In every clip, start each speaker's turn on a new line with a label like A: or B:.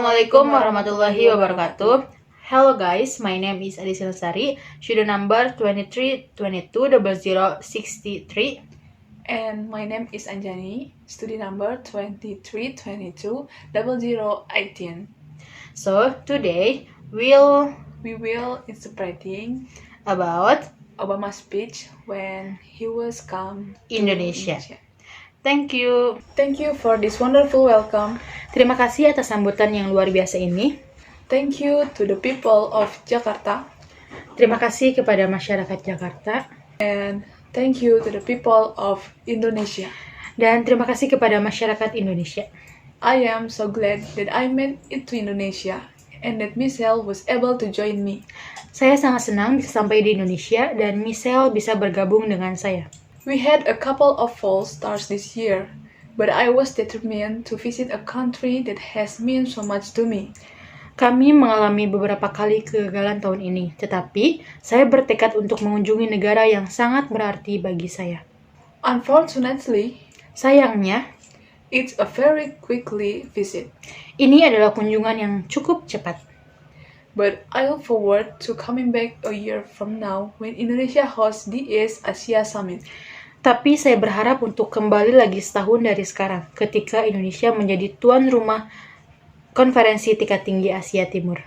A: Assalamualaikum warahmatullahi wabarakatuh. Hello guys, my name is Adisi Lestari, student number 23220063.
B: And my name is Anjani, student number 23220018.
A: So today
B: We will interpreting
A: about
B: Obama's speech when he was come to
A: Indonesia. Thank you.
B: Thank you for this wonderful welcome.
A: Terima kasih atas sambutan yang luar biasa ini.
B: Thank you to the people of Jakarta.
A: Terima kasih kepada masyarakat Jakarta.
B: And thank you to the people of Indonesia.
A: Dan terima kasih kepada masyarakat Indonesia.
B: I am so glad that I made it to Indonesia and that Michelle was able to join me.
A: Saya sangat senang bisa sampai di Indonesia dan Michelle bisa bergabung dengan saya.
B: We had a couple of false starts this year, but I was determined to visit a country that has meant so much to me.
A: Kami mengalami beberapa kali kegagalan tahun ini, tetapi saya bertekad untuk mengunjungi negara yang sangat berarti bagi saya.
B: Unfortunately,
A: sayangnya,
B: it's a very quickly visit.
A: Ini adalah kunjungan yang cukup cepat.
B: But I look forward to coming back a year from now when Indonesia hosts the East Asia Summit.
A: Tapi saya berharap untuk kembali lagi setahun dari sekarang, ketika Indonesia menjadi tuan rumah konferensi tingkat tinggi Asia Timur.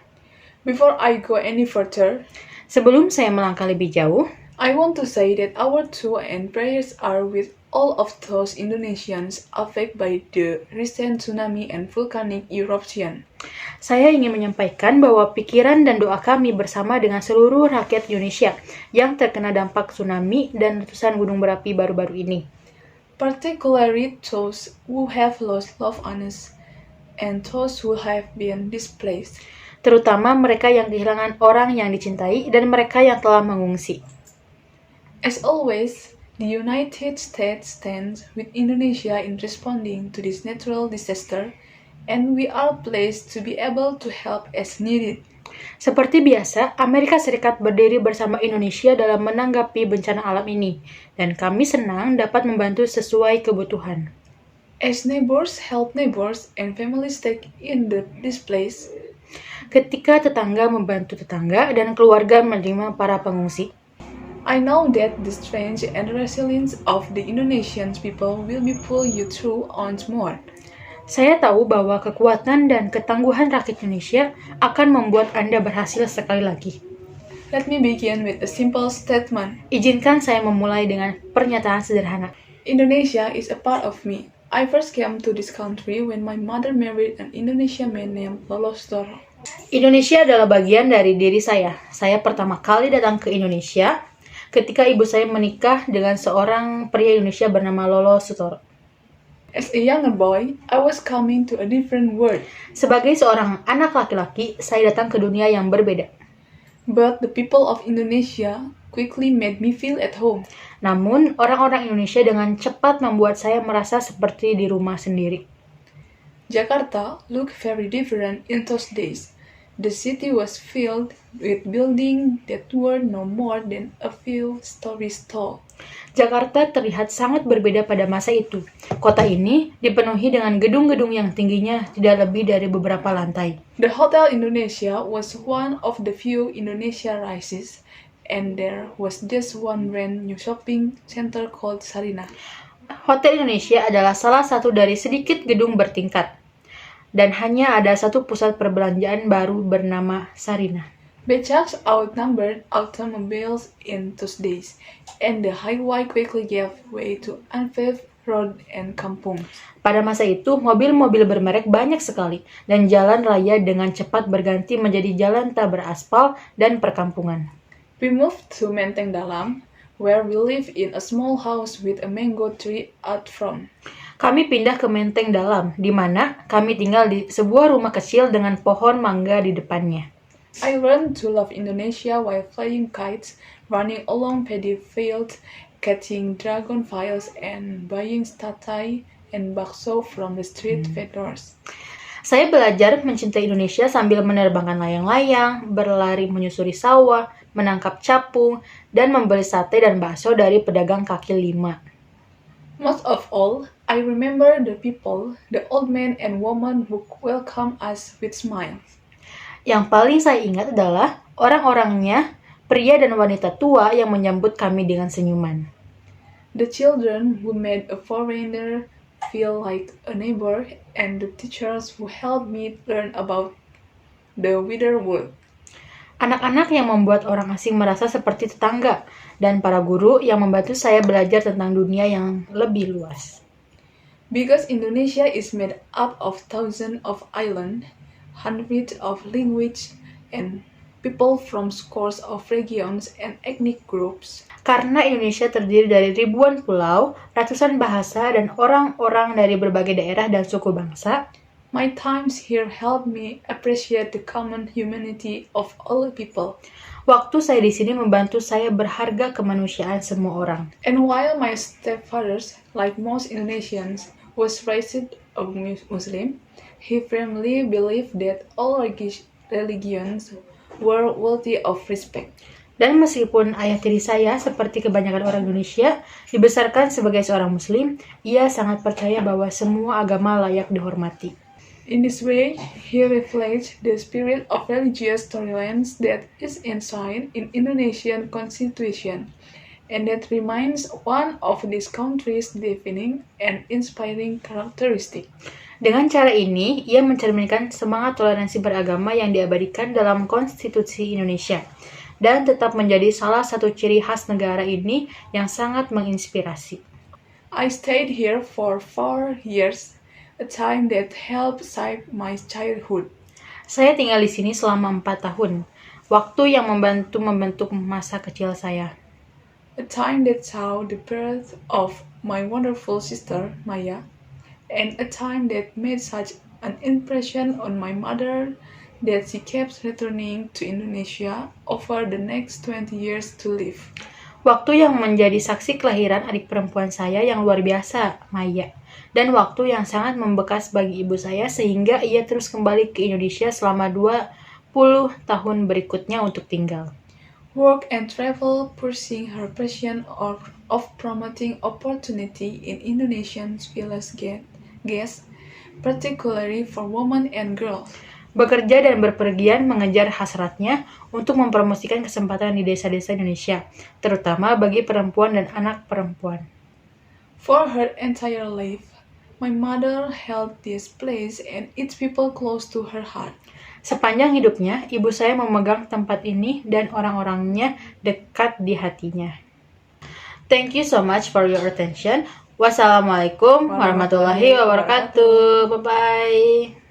B: Before I go any further,
A: sebelum saya melangkah lebih jauh,
B: I want to say that our thoughts and prayers are with all of those Indonesians affected by the recent tsunami and volcanic eruption.
A: Saya ingin menyampaikan bahwa pikiran dan doa kami bersama dengan seluruh rakyat Indonesia yang terkena dampak tsunami dan letusan gunung berapi baru-baru ini.
B: Particularly those who have lost loved ones and those who have been displaced.
A: Terutama mereka yang kehilangan orang yang dicintai dan mereka yang telah mengungsi.
B: As always, the United States stands with Indonesia in responding to this natural disaster, and we are pleased to be able to help as needed.
A: Seperti biasa, Amerika Serikat berdiri bersama Indonesia dalam menanggapi bencana alam ini, dan kami senang dapat membantu sesuai kebutuhan.
B: As neighbors help neighbors and families take in this place,
A: ketika tetangga membantu tetangga dan keluarga menerima para pengungsi,
B: I know that the strength and resilience of the Indonesian people will be pull you through once more.
A: Saya tahu bahwa kekuatan dan ketangguhan rakyat Indonesia akan membuat Anda berhasil sekali lagi.
B: Let me begin with a simple statement.
A: Izinkan saya memulai dengan pernyataan sederhana.
B: Indonesia is a part of me. I first came to this country when my mother married an Indonesian man named Lolo Sutoro.
A: Indonesia adalah bagian dari diri saya. Saya pertama kali datang ke Indonesia ketika ibu saya menikah dengan seorang pria Indonesia bernama Lolo Sutoro.
B: As a younger boy, I was coming to a different world.
A: Sebagai seorang anak laki-laki, saya datang ke dunia yang berbeda.
B: But the people of Indonesia quickly made me feel at home.
A: Namun, orang-orang Indonesia dengan cepat membuat saya merasa seperti di rumah sendiri.
B: Jakarta looked very different in those days. The city was filled with buildings that were no more than a few stories tall.
A: Jakarta terlihat sangat berbeda pada masa itu. Kota ini dipenuhi dengan gedung-gedung yang tingginya tidak lebih dari beberapa lantai.
B: The Hotel Indonesia was one of the few Indonesia rises, and there was just one brand new shopping center called Sarina.
A: Hotel Indonesia adalah salah satu dari sedikit gedung bertingkat, dan hanya ada satu pusat perbelanjaan baru bernama Sarina.
B: Becaks outnumbered automobiles in those days, and the highway quickly gave way to unpaved road and kampung.
A: Pada masa itu, mobil-mobil bermerek banyak sekali, dan jalan raya dengan cepat berganti menjadi jalan tak beraspal dan perkampungan.
B: We moved to Menteng Dalam, where we live in a small house with a mango tree out front.
A: Kami pindah ke Menteng Dalam, di mana kami tinggal di sebuah rumah kecil dengan pohon mangga di depannya.
B: I learned to love Indonesia while flying kites, running along paddy fields, catching dragonflies, and buying satay and bakso from the street vendors.
A: Saya belajar mencintai Indonesia sambil menerbangkan layang-layang, berlari menyusuri sawah, menangkap capung, dan membeli sate dan bakso dari pedagang kaki lima.
B: Most of all, I remember the people, the old men and women who welcomed us with smiles.
A: Yang paling saya ingat adalah orang-orangnya, pria dan wanita tua yang menyambut kami dengan senyuman.
B: The children who made a foreigner feel like a neighbor, and the teachers who helped me learn about the wider world.
A: Anak-anak yang membuat orang asing merasa seperti tetangga, dan para guru yang membantu saya belajar tentang dunia yang lebih luas.
B: Because Indonesia is made up of thousands of islands, hundreds of languages, and people from scores of regions and ethnic groups.
A: Karena Indonesia terdiri dari ribuan pulau, ratusan bahasa, dan orang-orang dari berbagai daerah dan suku bangsa,
B: my times here helped me appreciate the common humanity of all people.
A: Waktu saya di sini membantu saya berharga kemanusiaan semua orang.
B: And while my stepfathers, like most Indonesians, was raised a Muslim, he firmly believed that all religions were worthy of respect.
A: Dan meskipun ayah tiri saya, seperti kebanyakan orang Indonesia, dibesarkan sebagai seorang Muslim, ia sangat percaya bahwa semua agama layak dihormati.
B: In this way, he reflects the spirit of religious tolerance that is enshrined in Indonesian Constitution, and that remains one of this country's defining and inspiring characteristic.
A: Dengan cara ini, ia mencerminkan semangat toleransi beragama yang diabadikan dalam Konstitusi Indonesia, dan tetap menjadi salah satu ciri khas negara ini yang sangat menginspirasi.
B: I stayed here for 4 years, a time that helped shape my childhood.
A: Saya tinggal di sini selama 4 tahun, waktu yang membantu membentuk masa kecil saya.
B: A time that saw the birth of my wonderful sister, Maya, and a time that made such an impression on my mother that she kept returning to Indonesia over the next 20 years to live.
A: Waktu yang menjadi saksi kelahiran adik perempuan saya yang luar biasa, Maya, dan waktu yang sangat membekas bagi ibu saya sehingga ia terus kembali ke Indonesia selama 20 tahun berikutnya untuk tinggal.
B: Work and travel pursuing her passion of promoting opportunity in Indonesian village guests, particularly for women and girls.
A: Bekerja dan berpergian mengejar hasratnya untuk mempromosikan kesempatan di desa-desa Indonesia, terutama bagi perempuan dan anak perempuan.
B: For her entire life, my mother held this place and its people close to her heart.
A: Sepanjang hidupnya, ibu saya memegang tempat ini dan orang-orangnya dekat di hatinya. Thank you so much for your attention. Wassalamualaikum warahmatullahi wabarakatuh. Bye-bye.